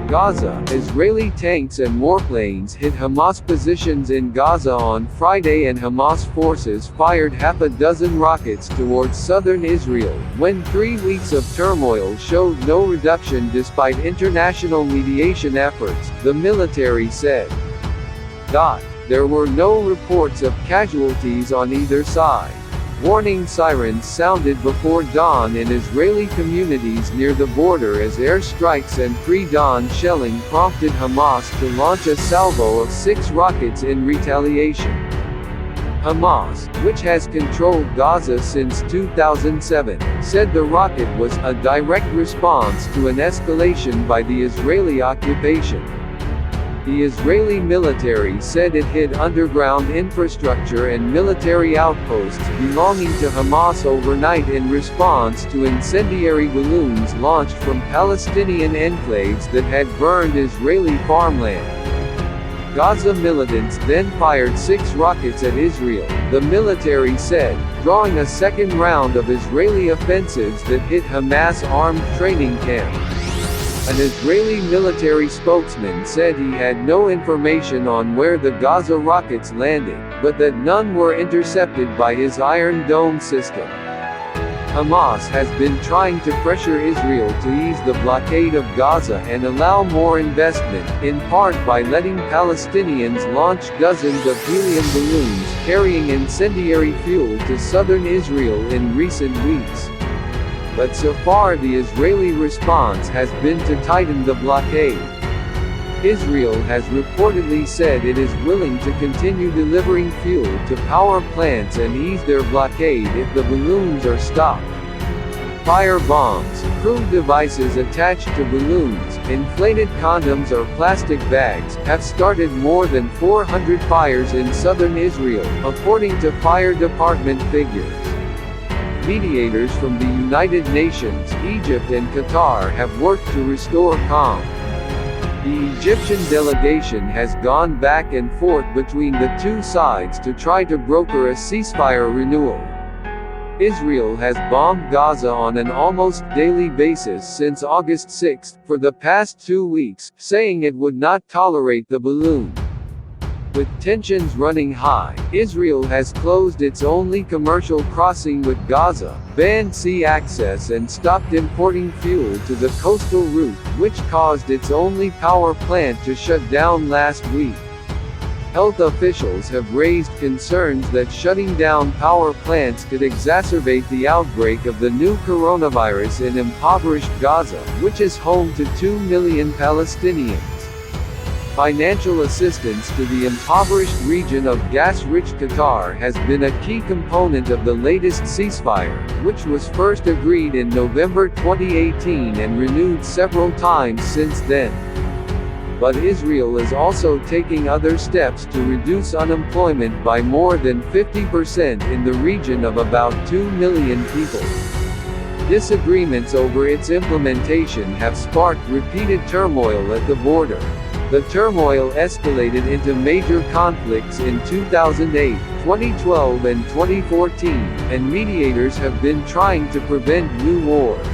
Gaza, Israeli tanks and warplanes hit Hamas positions in Gaza on Friday, and Hamas forces fired half a dozen rockets towards southern Israel, when 3 weeks of turmoil showed no reduction despite international mediation efforts, the military said. There were no reports of casualties on either side. Warning sirens sounded before dawn in Israeli communities near the border as airstrikes and pre-dawn shelling prompted Hamas to launch a salvo of 6 rockets in retaliation. Hamas, which has controlled Gaza since 2007, said the rocket was a direct response to an escalation by the Israeli occupation. The Israeli military said it hit underground infrastructure and military outposts belonging to Hamas overnight in response to incendiary balloons launched from Palestinian enclaves that had burned Israeli farmland. Gaza militants then fired 6 rockets at Israel, the military said, drawing a second round of Israeli offensives that hit Hamas armed training camp. An Israeli military spokesman said he had no information on where the Gaza rockets landed, but that none were intercepted by his Iron Dome system. Hamas has been trying to pressure Israel to ease the blockade of Gaza and allow more investment, in part by letting Palestinians launch dozens of helium balloons carrying incendiary fuel to southern Israel in recent weeks. But so far the Israeli response has been to tighten the blockade. Israel has reportedly said it is willing to continue delivering fuel to power plants and ease their blockade if the balloons are stopped. Fire bombs, crude devices attached to balloons, inflated condoms or plastic bags, have started more than 400 fires in southern Israel, according to fire department figures. Mediators from the United Nations, Egypt and Qatar have worked to restore calm. The Egyptian delegation has gone back and forth between the two sides to try to broker a ceasefire renewal. Israel has bombed Gaza on an almost daily basis since August 6, for the past 2 weeks, saying it would not tolerate the balloon. With tensions running high, Israel has closed its only commercial crossing with Gaza, banned sea access and stopped importing fuel to the coastal route, which caused its only power plant to shut down last week. Health officials have raised concerns that shutting down power plants could exacerbate the outbreak of the new coronavirus in impoverished Gaza, which is home to 2 million Palestinians. Financial assistance to the impoverished region of gas-rich Qatar has been a key component of the latest ceasefire, which was first agreed in November 2018 and renewed several times since then. But Israel is also taking other steps to reduce unemployment by more than 50% in the region of about 2 million people. Disagreements over its implementation have sparked repeated turmoil at the border. The turmoil escalated into major conflicts in 2008, 2012 and 2014, and mediators have been trying to prevent new wars.